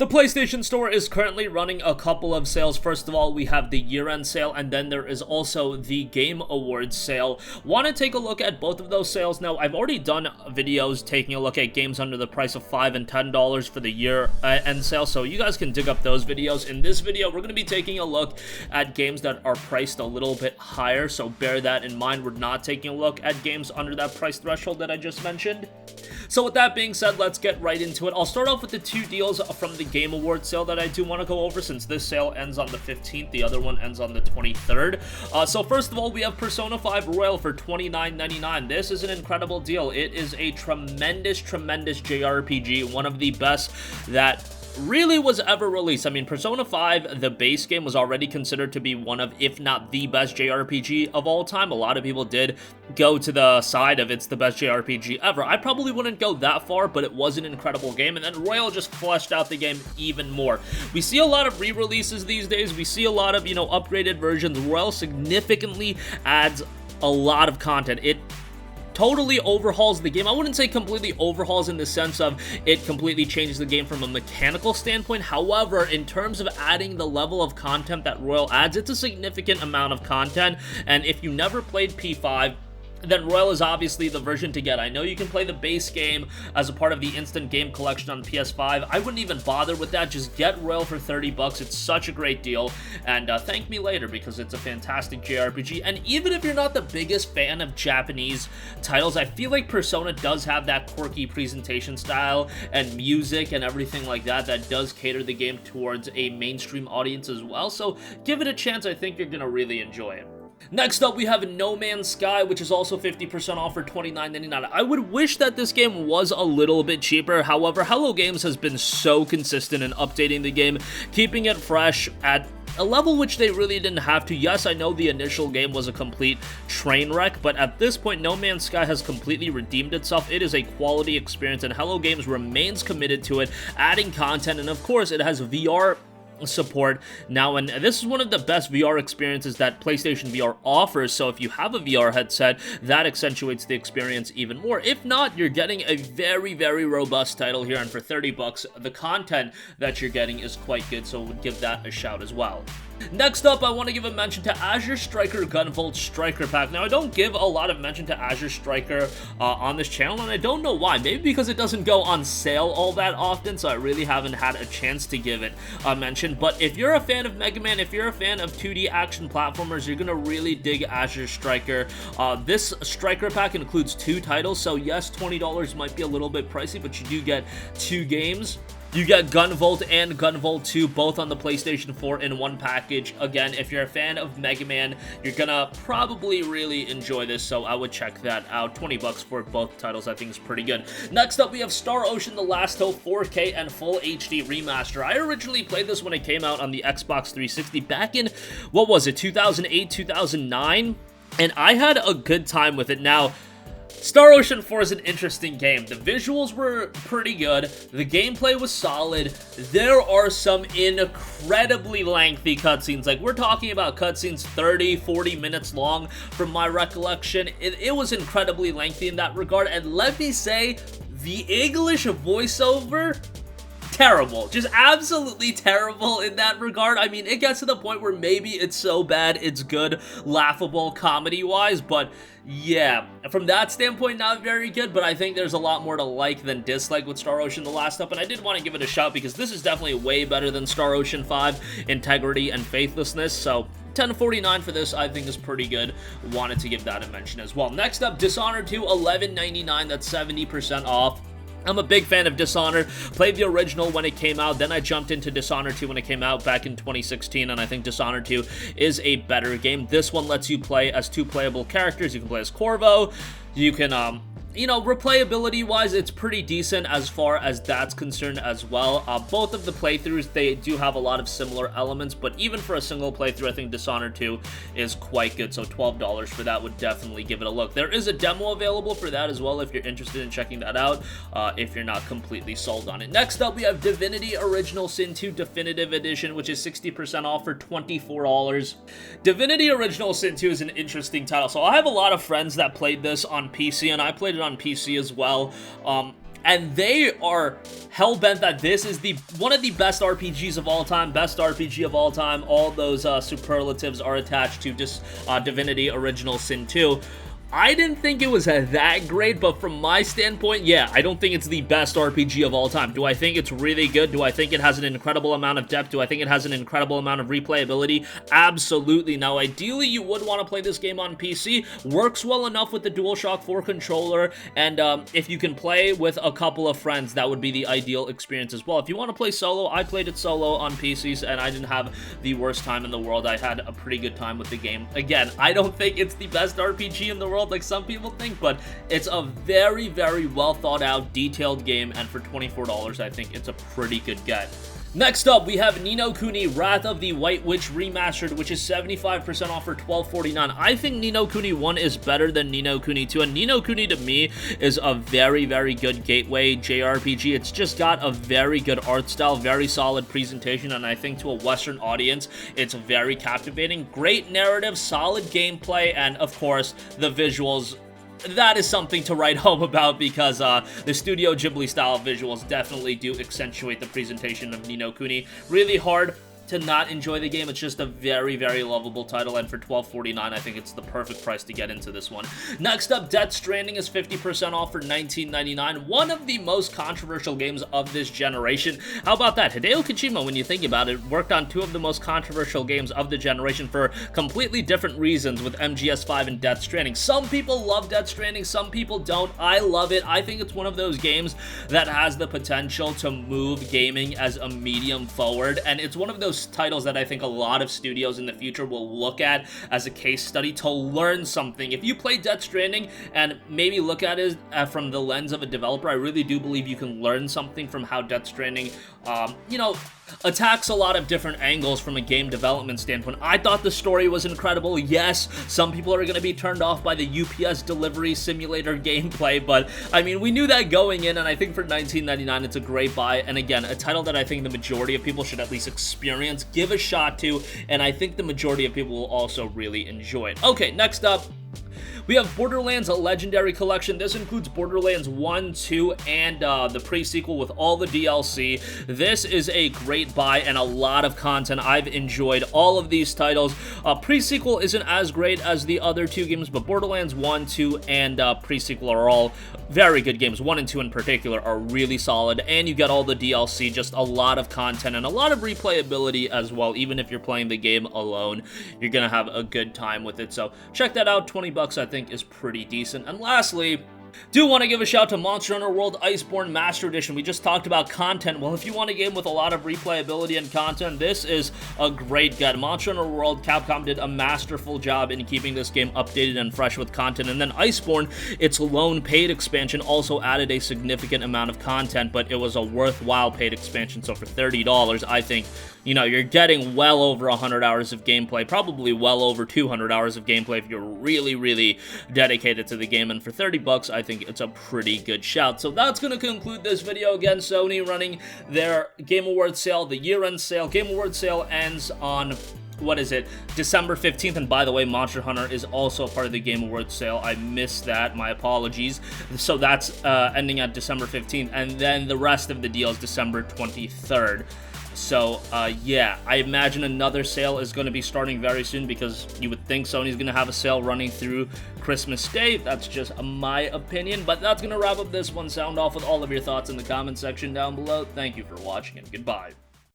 The PlayStation Store is currently running a couple of sales. First of all, we have the year-end sale, and then there is also the Game Awards sale. Want to take a look at both of those sales now? I've already done videos taking a look at games under the price of $5 and $10 for the year-end sale, so you guys can dig up those videos. In this video, we're going to be taking a look at games that are priced a little bit higher, so bear that in mind. We're not taking a look at games under that price threshold that I just mentioned. So with that being said, let's get right into it. I'll start off with the two deals from the Game Awards sale that I do want to go over, since this sale ends on the 15th, the other one ends on the 23rd. So first of all, we have Persona 5 Royal for $29.99. This is an incredible deal. It is a tremendous JRPG, one of the best that really was ever released. I mean, Persona 5, the base game, was already considered to be one of, if not the best JRPG of all time. A lot of people did go to the side of it's the best JRPG ever. I probably wouldn't go that far, but it was an incredible game, and then Royal just fleshed out the game even more. We see a lot of re-releases these days. We see a lot of, upgraded versions. Royal significantly adds a lot of content. It totally overhauls the game. I wouldn't say completely overhauls in the sense of it completely changes the game from a mechanical standpoint. However, in terms of adding the level of content that Royal adds, it's a significant amount of content. And if you never played P5, then Royal is obviously the version to get. I know you can play the base game as a part of the instant game collection on PS5. I wouldn't even bother with that. Just get Royal for 30 bucks. It's such a great deal. And thank me later, because it's a fantastic JRPG. And even if you're not the biggest fan of Japanese titles, I feel like Persona does have that quirky presentation style and music and everything like that that does cater the game towards a mainstream audience as well. So give it a chance. I think you're going to really enjoy it. Next up, we have No Man's Sky, which is also 50% off for $29.99. I would wish that this game was a little bit cheaper. However, Hello Games has been so consistent in updating the game, keeping it fresh at a level which they really didn't have to. Yes, I know the initial game was a complete train wreck, but at this point, No Man's Sky has completely redeemed itself. It is a quality experience, and Hello Games remains committed to it, adding content, and of course, it has VR support now, and this is one of the best VR experiences that PlayStation VR offers. So if you have a VR headset, that accentuates the experience even more. If not, you're getting a very robust title here, and for 30 bucks, the content that you're getting is quite good, so would give that a shout as well. Next up, I want to give a mention to Azure Striker Gunvolt Striker Pack. Now, I don't give a lot of mention to Azure Striker on this channel, and I don't know why. Maybe because it doesn't go on sale all that often, so I really haven't had a chance to give it a mention. But if you're a fan of Mega Man, if you're a fan of 2D action platformers, you're going to really dig Azure Striker. This Striker Pack includes 2 titles, so yes, $20 might be a little bit pricey, but you do get 2 games. You get Gunvolt and Gunvolt 2, both on the PlayStation 4 in one package. Again, if you're a fan of Mega Man, you're gonna probably really enjoy this, so I would check that out. 20 bucks for both titles, I think is pretty good. Next up, we have Star Ocean: The Last Hope 4K and Full HD Remaster. I originally played this when it came out on the Xbox 360 back in, what was it, 2008, 2009? And I had a good time with it. Now, Star Ocean 4 is an interesting game. The visuals were pretty good. The gameplay was solid. There are some incredibly lengthy cutscenes. Like, we're talking about cutscenes 30, 40 minutes long from my recollection. It was incredibly lengthy in that regard. And let me say, the English voiceover, terrible. Just absolutely terrible in that regard. I mean, it gets to the point where maybe it's so bad it's good, laughable comedy-wise, but yeah, from that standpoint, not very good, but I think there's a lot more to like than dislike with Star Ocean: The Last Up, and I did want to give it a shout because this is definitely way better than Star Ocean 5, integrity and faithlessness, so $10.49 for this, I think, is pretty good. Wanted to give that a mention as well. Next up, Dishonored 2, $11.99, that's 70% off. I'm a big fan of Dishonored. Played the original when it came out, then I jumped into Dishonored 2 when it came out back in 2016, and I think Dishonored 2 is a better game. This one lets you play as 2 playable characters. You can play as Corvo. You can, replayability-wise, it's pretty decent as far as that's concerned as well. Both of the playthroughs, they do have a lot of similar elements, but even for a single playthrough, I think Dishonored 2 is quite good, so $12 for that would definitely give it a look. There is a demo available for that as well if you're interested in checking that out, if you're not completely sold on it. Next up, we have Divinity Original Sin 2 Definitive Edition, which is 60% off for $24. Divinity Original Sin 2 is an interesting title. So I have a lot of friends that played this on PC, and I played it on PC as well. and they are hell-bent that this is one of the best RPGs of all time, best RPG of all time. All those superlatives are attached to Divinity Original Sin 2. I didn't think it was that great, but from my standpoint, yeah, I don't think it's the best RPG of all time. Do I think it's really good? Do I think it has an incredible amount of depth? Do I think it has an incredible amount of replayability? Absolutely. Now, ideally, you would want to play this game on PC. Works well enough with the DualShock 4 controller, and if you can play with a couple of friends, that would be the ideal experience as well. If you want to play solo, I played it solo on PCs, and I didn't have the worst time in the world. I had a pretty good time with the game. Again, I don't think it's the best RPG in the world, like some people think, but it's a very, very well thought out, detailed game, and for $24, I think it's a pretty good get. Next up, we have Ni no Kuni Wrath of the White Witch Remastered, which is 75% off for $12.49. I think Ni no Kuni 1 is better than Ni no Kuni 2, and Ni no Kuni to me is a very, very good gateway JRPG. It's just got a very good art style, very solid presentation, and I think to a Western audience, it's very captivating. Great narrative, solid gameplay, and of course, the visuals. That is something to write home about, because the Studio Ghibli style visuals definitely do accentuate the presentation of Ni no Kuni. Really hard to not enjoy the game. It's just a very, very lovable title, and for $12.49, I think it's the perfect price to get into this one. Next up, Death Stranding is 50% off for $19.99. One of the most controversial games of this generation. How about that? Hideo Kojima, when you think about it, worked on two of the most controversial games of the generation for completely different reasons with MGS5 and Death Stranding. Some people love Death Stranding, some people don't. I love it. I think it's one of those games that has the potential to move gaming as a medium forward, and it's one of those titles that I think a lot of studios in the future will look at as a case study to learn something. If you play Death Stranding and maybe look at it from the lens of a developer, I really do believe you can learn something from how Death Stranding, attacks a lot of different angles from a game development standpoint. I thought the story was incredible. Yes, some people are going to be turned off by the UPS delivery simulator gameplay, but I mean, we knew that going in, and I think for $19.99, it's a great buy, and again, a title that I think the majority of people should at least experience, give a shot to, and I think the majority of people will also really enjoy it. Okay, next up, we have Borderlands, a Legendary Collection. This includes Borderlands 1, 2, and the pre-sequel with all the DLC. This is a great buy and a lot of content. I've enjoyed all of these titles. Pre-sequel isn't as great as the other two games, but Borderlands 1, 2, and pre-sequel are all very good games. 1 and 2 in particular are really solid, and you get all the DLC, just a lot of content and a lot of replayability as well. Even if you're playing the game alone, you're gonna have a good time with it. So check that out. 20 bucks, I think, is pretty decent. And lastly, do want to give a shout to Monster Hunter World Iceborne Master Edition. We just talked about content. Well, if you want a game with a lot of replayability and content, this is a great get. Monster Hunter World, Capcom did a masterful job in keeping this game updated and fresh with content. And then Iceborne, its lone paid expansion, also added a significant amount of content, but it was a worthwhile paid expansion. So for $30, I think, you know, you're getting well over 100 hours of gameplay, probably well over 200 hours of gameplay if you're really, really dedicated to the game. And for 30 bucks, I think it's a pretty good shout. So that's going to conclude this video. Again, Sony running their Game Awards sale, the year-end sale. Game Awards sale ends on, what is it, December 15th, and by the way, Monster Hunter is also part of the Game Awards sale. I missed that, my apologies. So that's ending at December 15th, and then the rest of the deal is December 23rd. So, yeah, I imagine another sale is going to be starting very soon, because you would think Sony's going to have a sale running through Christmas Day. That's just my opinion, but that's going to wrap up this one. Sound off with all of your thoughts in the comment section down below. Thank you for watching, and goodbye.